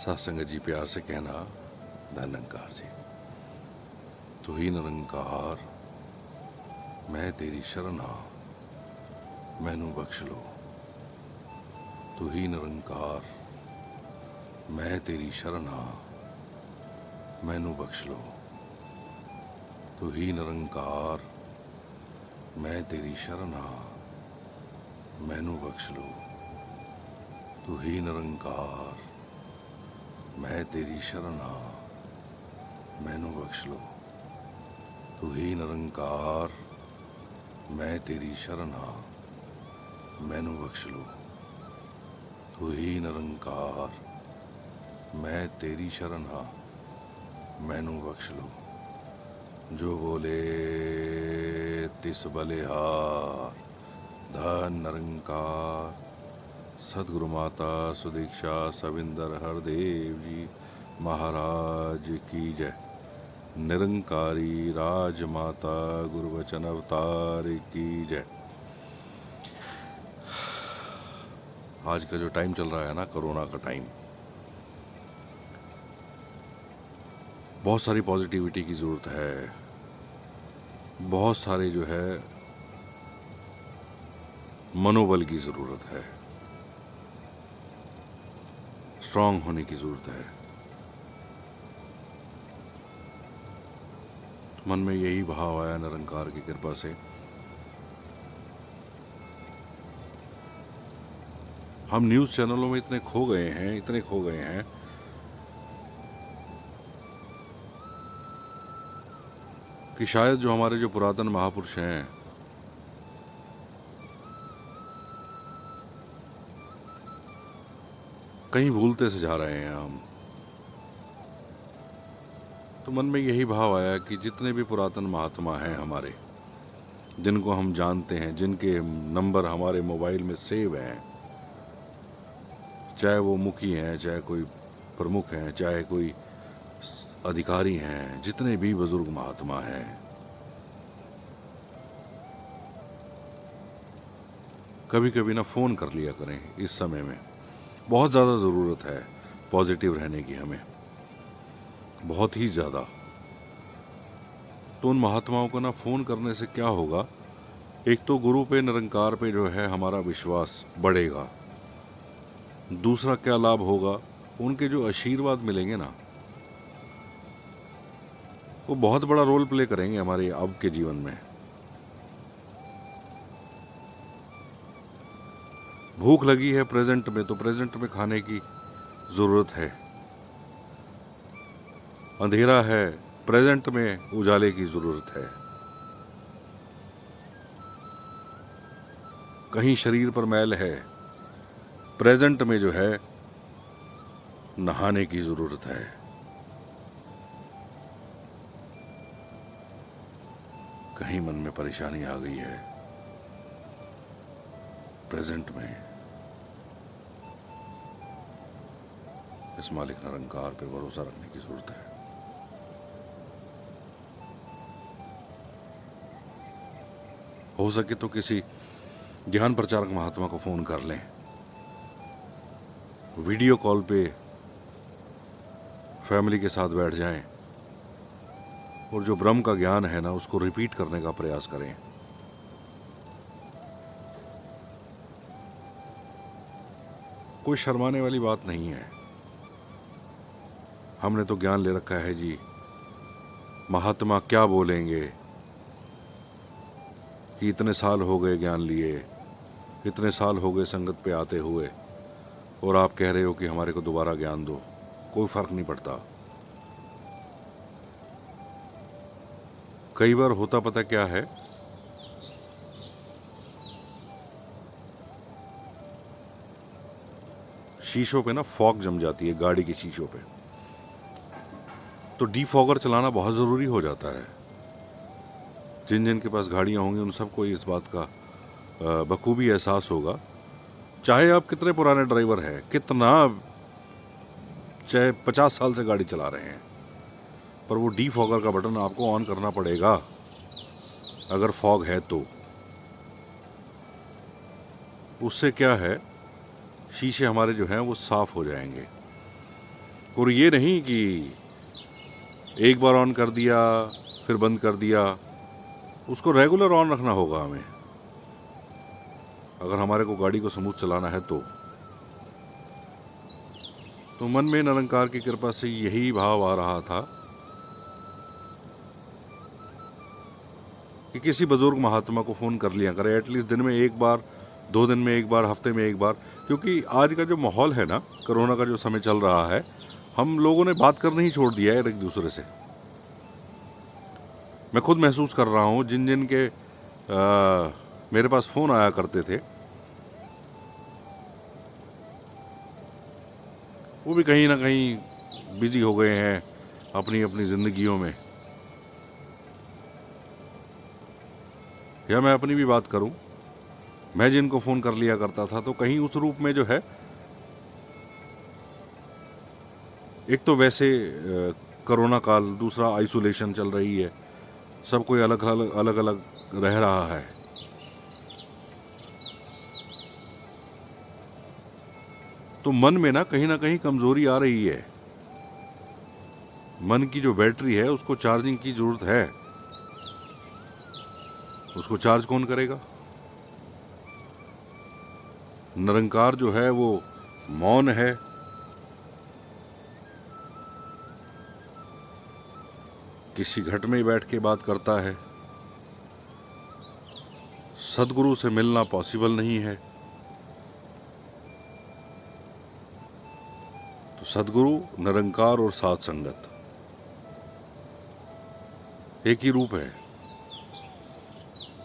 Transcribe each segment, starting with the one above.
सत्संग जी प्यार से कहना धनंकार जी। तू ही निरंकार मैं तेरी शरण आ मैनू बख्श लो। तू ही निरंकार मैं तेरी शरण आ मैनू बख्श लो। तू ही निरंकार मैं तेरी शरण आ मैनू बख्श लो। तू ही निरंकार मैं तेरी शरण आ मैनू बख्श लो। तू ही निरंकार मैं तेरी शरण आ मैनू बख्श लो। तू ही निरंकार मैं तेरी शरण आ मैनू बख्श लो। जो बोले तिस बलिहार धन निरंकार। सदगुरु माता सुदीक्षा सविंदर हरदेव जी महाराज की जय। निरंकारी राजमाता गुरुवचन अवतार की जय। आज का जो टाइम चल रहा है ना, कोरोना का टाइम, बहुत सारी पॉजिटिविटी की ज़रूरत है। बहुत सारे जो है मनोबल की ज़रूरत है, स्ट्रांग होने की ज़रूरत है। मन में यही भाव आया निरंकार की कृपा से। हम न्यूज़ चैनलों में इतने खो गए हैं कि शायद जो हमारे जो पुरातन महापुरुष हैं कहीं भूलते से जा रहे हैं हम। तो मन में यही भाव आया कि जितने भी पुरातन महात्मा हैं हमारे, जिनको हम जानते हैं, जिनके नंबर हमारे मोबाइल में सेव हैं, चाहे वो मुखी हैं, चाहे कोई प्रमुख हैं, चाहे कोई अधिकारी हैं, जितने भी बुजुर्ग महात्मा हैं, कभी कभी ना फ़ोन कर लिया करें। इस समय में बहुत ज़्यादा ज़रूरत है पॉजिटिव रहने की, हमें बहुत ही ज़्यादा। तो उन महात्माओं को ना फ़ोन करने से क्या होगा, एक तो गुरु पे, निरंकार पे जो है हमारा विश्वास बढ़ेगा। दूसरा क्या लाभ होगा, उनके जो आशीर्वाद मिलेंगे ना, वो बहुत बड़ा रोल प्ले करेंगे हमारे अब के जीवन में। भूख लगी है प्रेजेंट में, तो प्रेजेंट में खाने की ज़रूरत है। अंधेरा है, प्रेजेंट में उजाले की ज़रूरत है। कहीं शरीर पर मैल है, प्रेजेंट में जो है नहाने की ज़रूरत है। कहीं मन में परेशानी आ गई है, प्रेजेंट में इस मालिक निरंकार पे भरोसा रखने की ज़रूरत है। हो सके तो किसी ज्ञान प्रचारक महात्मा को फ़ोन कर लें, वीडियो कॉल पे फैमिली के साथ बैठ जाएं और जो ब्रह्म का ज्ञान है ना, उसको रिपीट करने का प्रयास करें। कोई शर्माने वाली बात नहीं है। हमने तो ज्ञान ले रखा है जी, महात्मा क्या बोलेंगे कि इतने साल हो गए ज्ञान लिए, इतने साल हो गए संगत पे आते हुए, और आप कह रहे हो कि हमारे को दोबारा ज्ञान दो। कोई फर्क नहीं पड़ता। कई बार होता पता क्या है, शीशों पे ना फॉग जम जाती है, गाड़ी के शीशों पे, तो डीफॉगर चलाना बहुत ज़रूरी हो जाता है। जिन जिन के पास गाड़ियाँ होंगी उन सबको इस बात का बखूबी एहसास होगा। चाहे आप कितने पुराने ड्राइवर हैं, कितना चाहे 50 साल से गाड़ी चला रहे हैं, पर वो डीफॉगर का बटन आपको ऑन करना पड़ेगा अगर फॉग है तो। उससे क्या है, शीशे हमारे जो हैं वो साफ हो जाएंगे। और ये नहीं कि एक बार ऑन कर दिया फिर बंद कर दिया, उसको रेगुलर ऑन रखना होगा हमें अगर हमारे को गाड़ी को स्मूथ चलाना है तो मन में निरंकार की कृपा से यही भाव आ रहा था कि किसी बुजुर्ग महात्मा को फ़ोन कर लिया करें, एटलीस्ट दिन में एक बार, 2 दिन में एक बार, हफ्ते में एक बार। क्योंकि आज का जो माहौल है ना, कोरोना का जो समय चल रहा है, हम लोगों ने बात करना ही छोड़ दिया है एक दूसरे से। मैं खुद महसूस कर रहा हूँ, जिन के मेरे पास फ़ोन आया करते थे वो भी कहीं ना कहीं बिजी हो गए हैं अपनी अपनी ज़िंदगियों में। या मैं अपनी भी बात करूं, मैं जिनको फ़ोन कर लिया करता था तो कहीं उस रूप में जो है, एक तो वैसे कोरोना काल, दूसरा आइसोलेशन चल रही है, सब कोई अलग अलग रह रहा है। तो मन में ना कहीं कमज़ोरी आ रही है। मन की जो बैटरी है उसको चार्जिंग की ज़रूरत है। उसको चार्ज कौन करेगा? निरंकार जो है वो मौन है, किसी घट में बैठ के बात करता है। सदगुरु से मिलना पॉसिबल नहीं है, तो सदगुरु, निरंकार और साध संगत एक ही रूप है।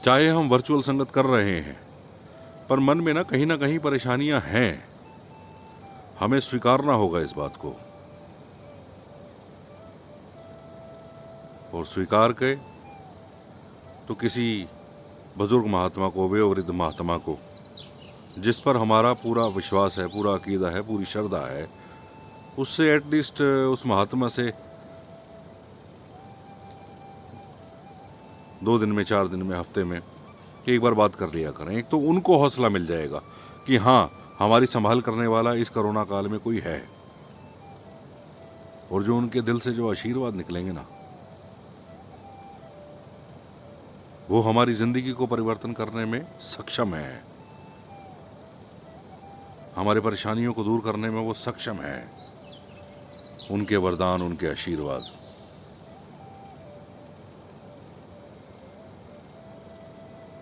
चाहे हम वर्चुअल संगत कर रहे हैं, पर मन में ना कहीं परेशानियां हैं। हमें स्वीकारना होगा इस बात को, और स्वीकार के तो किसी बुजुर्ग महात्मा को, वयोवृद्ध महात्मा को, जिस पर हमारा पूरा विश्वास है, पूरा अकीदा है, पूरी श्रद्धा है, उससे एटलीस्ट उस महात्मा से 2 दिन में, 4 दिन में, हफ्ते में एक बार बात कर लिया करें। एक तो उनको हौसला मिल जाएगा कि हाँ, हमारी संभाल करने वाला इस कोरोना काल में कोई है। और जो उनके दिल से जो आशीर्वाद निकलेंगे ना, वो हमारी जिंदगी को परिवर्तन करने में सक्षम है, हमारे परेशानियों को दूर करने में वो सक्षम है। उनके वरदान, उनके आशीर्वाद।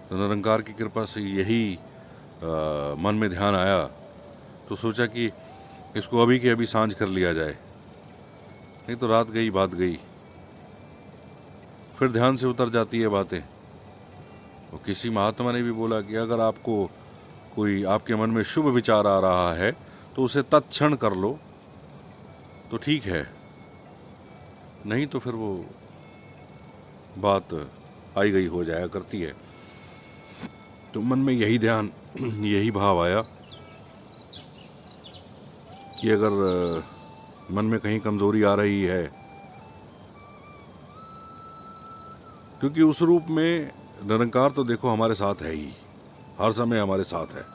तो निरंकार की कृपा से यही मन में ध्यान आया, तो सोचा कि इसको अभी के अभी सांझ कर लिया जाए, नहीं तो रात गई बात गई, फिर ध्यान से उतर जाती है बातें। और किसी महात्मा ने भी बोला कि अगर आपको कोई आपके मन में शुभ विचार आ रहा है तो उसे तत्क्षण कर लो तो ठीक है, नहीं तो फिर वो बात आई गई हो जाया करती है। तो मन में यही ध्यान, यही भाव आया कि अगर मन में कहीं कमजोरी आ रही है, क्योंकि उस रूप में निरंकार तो देखो हमारे साथ है ही, हर समय हमारे साथ है,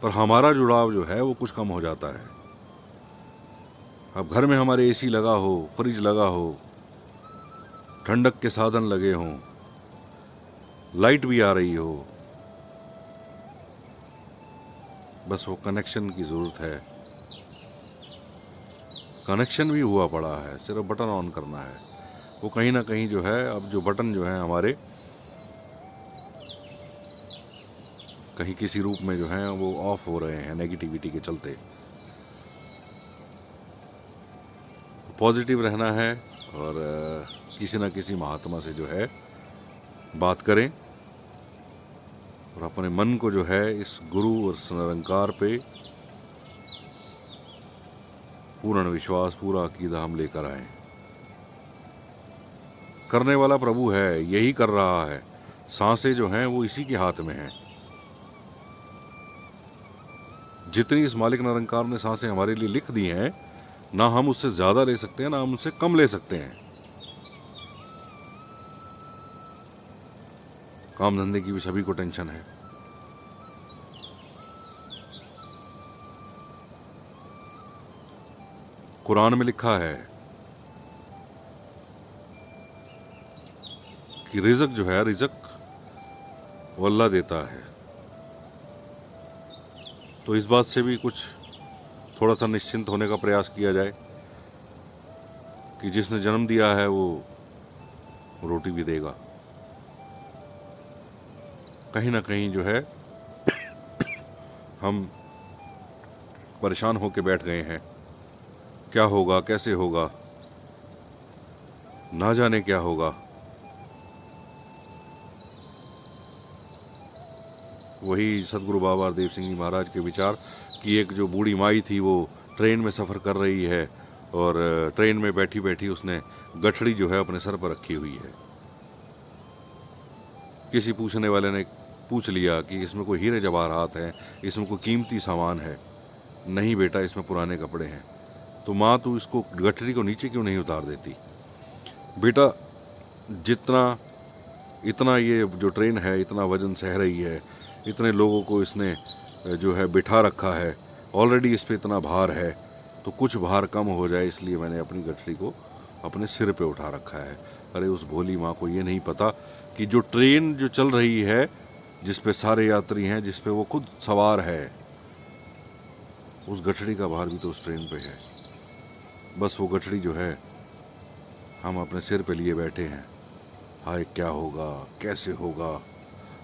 पर हमारा जुड़ाव जो है वो कुछ कम हो जाता है। अब घर में हमारे एसी लगा हो, फ्रिज लगा हो, ठंडक के साधन लगे हों, लाइट भी आ रही हो, बस वो कनेक्शन की ज़रूरत है। कनेक्शन भी हुआ पड़ा है, सिर्फ बटन ऑन करना है। वो कहीं ना कहीं जो है, अब जो बटन जो है हमारे कहीं किसी रूप में जो है वो ऑफ हो रहे हैं नेगेटिविटी के चलते। पॉजिटिव रहना है और किसी न किसी महात्मा से जो है बात करें और अपने मन को जो है इस गुरु और निरंकार पे पूर्ण विश्वास, पूरा अकीदा हम लेकर आए। करने वाला प्रभु है, यही कर रहा है। सांसें जो हैं वो इसी के हाथ में हैं। जितनी इस मालिक निरंकार ने सांसें हमारे लिए लिख दी हैं, ना हम उससे ज्यादा ले सकते हैं, ना हम उससे कम ले सकते हैं। काम धंधे की भी सभी को टेंशन है, कुरान में लिखा है कि रिज़्क जो है, रिज़्क वो अल्लाह देता है। तो इस बात से भी कुछ थोड़ा सा निश्चिंत होने का प्रयास किया जाए कि जिसने जन्म दिया है वो रोटी भी देगा। कहीं ना कहीं जो है हम परेशान होकर बैठ गए हैं, क्या होगा, कैसे होगा, ना जाने क्या होगा। वही सदगुरु बाबा हरदेव सिंह जी महाराज के विचार कि एक जो बूढ़ी माई थी वो ट्रेन में सफ़र कर रही है और ट्रेन में बैठी बैठी उसने गठड़ी जो है अपने सर पर रखी हुई है। किसी पूछने वाले ने पूछ लिया कि इसमें कोई हीरे जवाहरात हैं, इसमें कोई कीमती सामान है? नहीं बेटा, इसमें पुराने कपड़े हैं। तो माँ तू इसको गठरी को नीचे क्यों नहीं उतार देती? बेटा इतना ये जो ट्रेन है इतना वजन सह रही है, इतने लोगों को इसने जो है बिठा रखा है, ऑलरेडी इस पे इतना भार है, तो कुछ भार कम हो जाए इसलिए मैंने अपनी गठरी को अपने सिर पे उठा रखा है। अरे उस भोली माँ को ये नहीं पता कि जो ट्रेन जो चल रही है, जिस पे सारे यात्री हैं, जिस पे वो खुद सवार है, उस गठड़ी का भार भी तो उस ट्रेन पे है। बस वो गठड़ी जो है हम अपने सिर पे लिए बैठे हैं। हाय क्या होगा, कैसे होगा,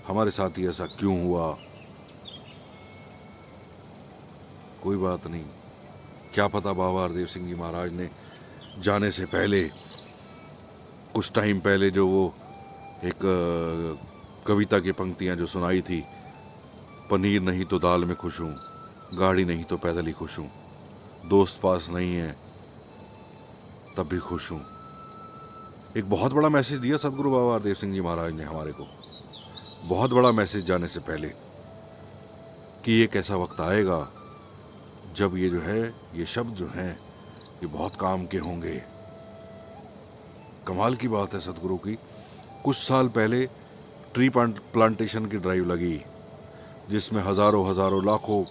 हमारे साथ ही ऐसा क्यों हुआ? कोई बात नहीं, क्या पता बाबा हरदेव सिंह जी महाराज ने जाने से पहले, कुछ टाइम पहले, जो वो एक कविता की पंक्तियां जो सुनाई थी, पनीर नहीं तो दाल में खुश हूँ, गाड़ी नहीं तो पैदल ही खुश हूँ, दोस्त पास नहीं है तब भी खुश हूँ। एक बहुत बड़ा मैसेज दिया सदगुरु बाबा हरदेव सिंह जी महाराज ने हमारे को, बहुत बड़ा मैसेज जाने से पहले, कि एक ऐसा वक्त आएगा जब ये जो है, ये शब्द जो हैं, ये बहुत काम के होंगे। कमाल की बात है सदगुरु की, कुछ साल पहले ट्री प्लांटेशन की ड्राइव लगी जिसमें हजारों लाखों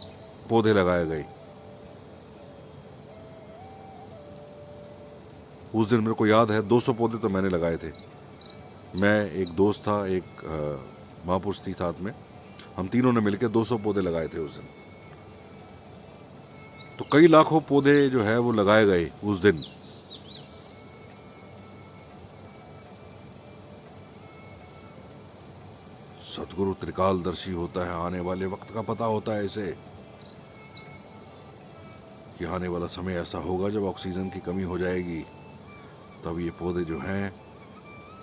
पौधे लगाए गए। उस दिन मेरे को याद है 200 पौधे तो मैंने लगाए थे। मैं, एक दोस्त था, एक महापुरुष थी साथ में, हम तीनों ने मिलकर 200 पौधे लगाए थे उस दिन। तो कई लाखों पौधे जो है वो लगाए गए उस दिन। सतगुरु त्रिकालदर्शी होता है, आने वाले वक्त का पता होता है इसे, कि आने वाला समय ऐसा होगा जब ऑक्सीजन की कमी हो जाएगी, तब ये पौधे जो हैं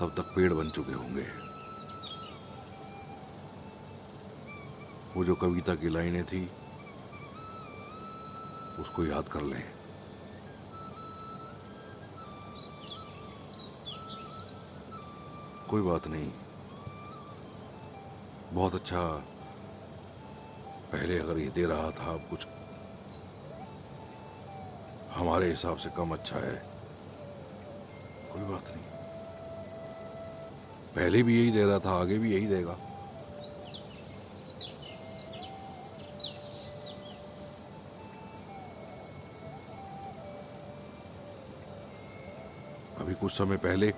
तब तक पेड़ बन चुके होंगे। वो जो कविता की लाइनें थी उसको याद कर लें। कोई बात नहीं, बहुत अच्छा, पहले अगर ये दे रहा था, अब कुछ हमारे हिसाब से कम अच्छा है। कोई बात नहीं, पहले भी यही दे रहा था, आगे भी यही देगा। अभी कुछ समय पहले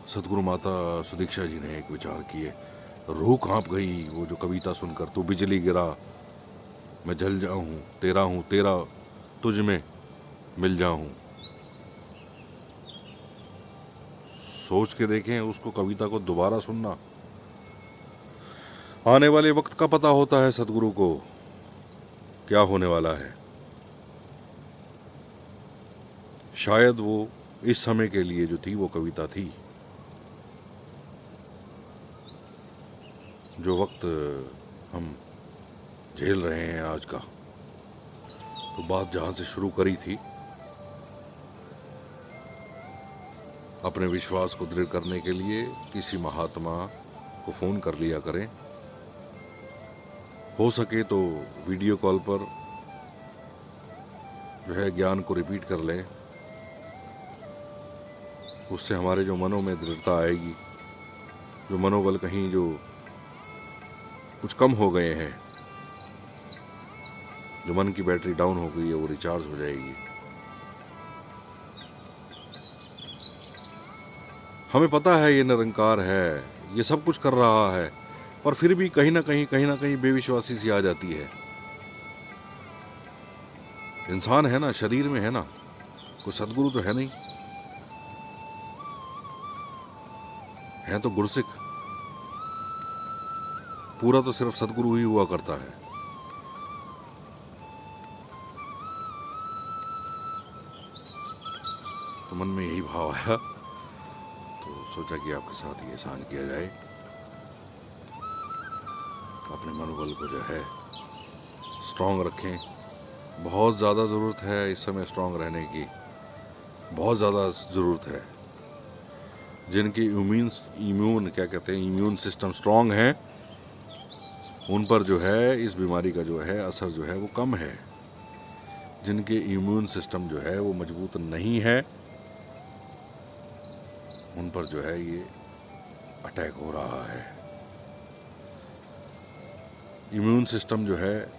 सदगुरु माता सुदीक्षा जी ने एक विचार किए, रूह कांप गई वो जो कविता सुनकर, तू बिजली गिरा मैं जल जाऊं, तेरा हूं तेरा तुझ में मिल जाऊं। सोच के देखें उसको, कविता को दोबारा सुनना। आने वाले वक्त का पता होता है सदगुरु को क्या होने वाला है। शायद वो इस समय के लिए जो थी वो कविता थी। जो वक्त हम झेल रहे हैं आज का, तो बात जहां से शुरू करी थी, अपने विश्वास को दृढ़ करने के लिए किसी महात्मा को फ़ोन कर लिया करें। हो सके तो वीडियो कॉल पर जो है ज्ञान को रिपीट कर लें। उससे हमारे जो मनों में दृढ़ता आएगी, जो मनोबल कहीं जो कुछ कम हो गए हैं, जो मन की बैटरी डाउन हो गई है, वो रिचार्ज हो जाएगी। हमें पता है ये निरंकार है, ये सब कुछ कर रहा है, पर फिर भी कहीं ना कहीं बेविश्वासी सी आ जाती है। इंसान है ना, शरीर में है ना, कोई सदगुरु तो है नहीं, है तो गुरसिख। पूरा तो सिर्फ सदगुरु ही हुआ करता है। तो मन में यही भाव आया, तो सोचा कि आपके साथ ये एहसान किया जाए, अपने मनोबल को जो है स्ट्रांग रखें। बहुत ज़्यादा ज़रूरत है इस समय स्ट्रांग रहने की, बहुत ज़्यादा ज़रूरत है। जिनकी इम्यून सिस्टम स्ट्रांग है, उन पर जो है इस बीमारी का जो है असर जो है वो कम है। जिनके इम्यून सिस्टम जो है वो मजबूत नहीं है, उन पर जो है ये अटैक हो रहा है। इम्यून सिस्टम जो है,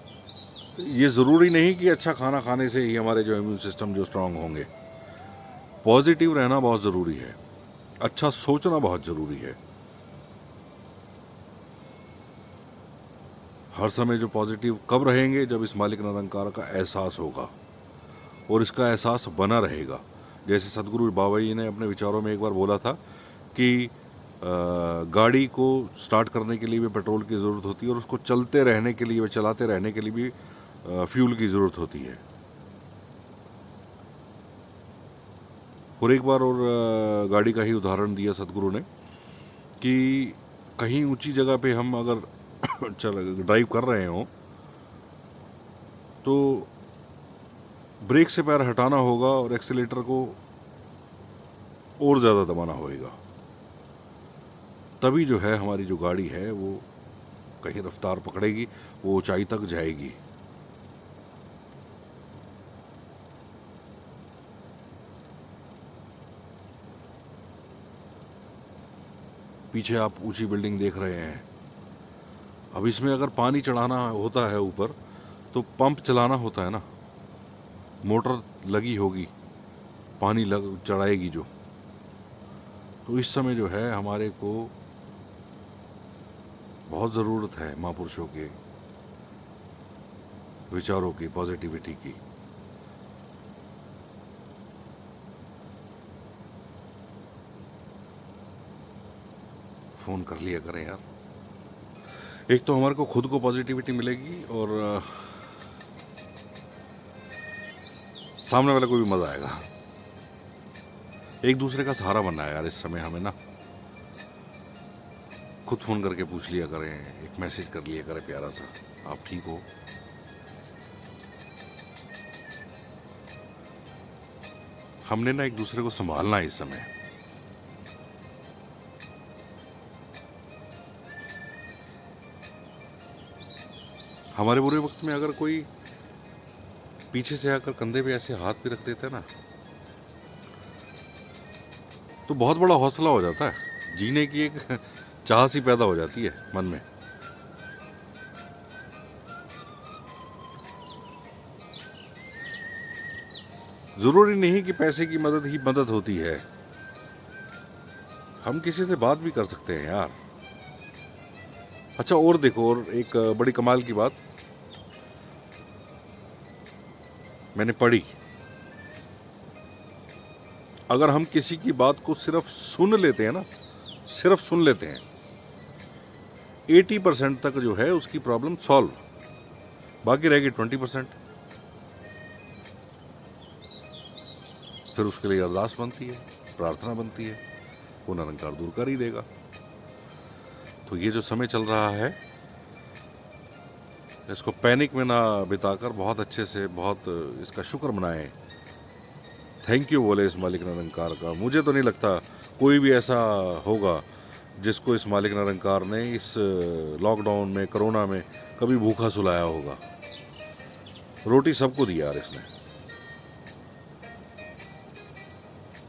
ये ज़रूरी नहीं कि अच्छा खाना खाने से ही हमारे जो इम्यून सिस्टम जो स्ट्रांग होंगे। पॉजिटिव रहना बहुत ज़रूरी है, अच्छा सोचना बहुत ज़रूरी है। हर समय जो पॉजिटिव कब रहेंगे, जब इस मालिक निरंकार का एहसास होगा और इसका एहसास बना रहेगा। जैसे सदगुरु बाबा जी ने अपने विचारों में एक बार बोला था कि गाड़ी को स्टार्ट करने के लिए भी पेट्रोल की ज़रूरत होती है और उसको चलाते रहने के लिए भी फ्यूल की ज़रूरत होती है। और एक बार और गाड़ी का ही उदाहरण दिया सदगुरु ने कि कहीं ऊंची जगह पे हम अगर ड्राइव कर रहे हो तो ब्रेक से पैर हटाना होगा और एक्सीलेटर को और ज़्यादा दबाना होगा, तभी जो है हमारी जो गाड़ी है वो कहीं रफ्तार पकड़ेगी, वो ऊंचाई तक जाएगी। पीछे आप ऊंची बिल्डिंग देख रहे हैं। अब इसमें अगर पानी चढ़ाना होता है ऊपर, तो पंप चलाना होता है ना, मोटर लगी होगी, पानी चढ़ाएगी जो। तो इस समय जो है हमारे को बहुत ज़रूरत है महापुरुषों के विचारों की, पॉजिटिविटी की। फ़ोन कर लिया करें यार। एक तो हमारे को खुद को पॉजिटिविटी मिलेगी और सामने वाले को भी मज़ा आएगा। एक दूसरे का सहारा बनना है यार इस समय हमें ना। खुद फ़ोन करके पूछ लिया करें, एक मैसेज कर लिया करें प्यारा सा, आप ठीक हो। हमने ना एक दूसरे को संभालना है इस समय। हमारे बुरे वक्त में अगर कोई पीछे से आकर कंधे पे ऐसे हाथ भी रख देता है ना, तो बहुत बड़ा हौसला हो जाता है, जीने की एक चाह सी पैदा हो जाती है मन में। ज़रूरी नहीं कि पैसे की मदद ही मदद होती है, हम किसी से बात भी कर सकते हैं यार। अच्छा, और देखो, और एक बड़ी कमाल की बात मैंने पढ़ी। अगर हम किसी की बात को सिर्फ सुन लेते हैं ना, सिर्फ सुन लेते हैं, 80% तक जो है उसकी प्रॉब्लम सॉल्व, बाकी रहेगी 20%। फिर उसके लिए अरदास बनती है, प्रार्थना बनती है, वो निरंकार दूर कर ही देगा। तो ये जो समय चल रहा है, इसको पैनिक में ना बिताकर बहुत अच्छे से, बहुत इसका शुक्र मनाएं, थैंक यू बोले इस मालिक निरंकार का। मुझे तो नहीं लगता कोई भी ऐसा होगा जिसको इस मालिक निरंकार ने इस लॉकडाउन में, कोरोना में कभी भूखा सुलाया होगा। रोटी सबको दी यार इसने।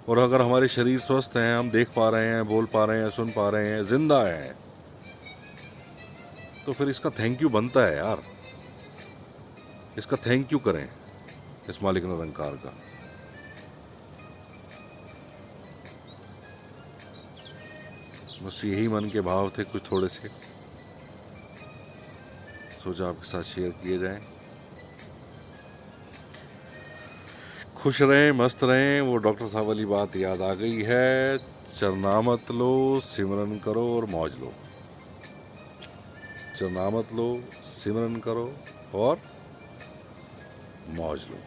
और अगर हमारे शरीर स्वस्थ हैं, हम देख पा रहे हैं, बोल पा रहे हैं, सुन पा रहे हैं, जिंदा हैं, तो फिर इसका थैंक यू बनता है यार। इसका थैंक यू करें इस मालिक निरंकार का। बस यही मन के भाव थे कुछ थोड़े से, सोचा आपके साथ शेयर किए जाएं। खुश रहें, मस्त रहें। वो डॉक्टर साहब वाली बात याद आ गई है, चरनामत लो, सिमरन करो और मौज लो। चरनामत लो, सिमरन करो और मौज लो।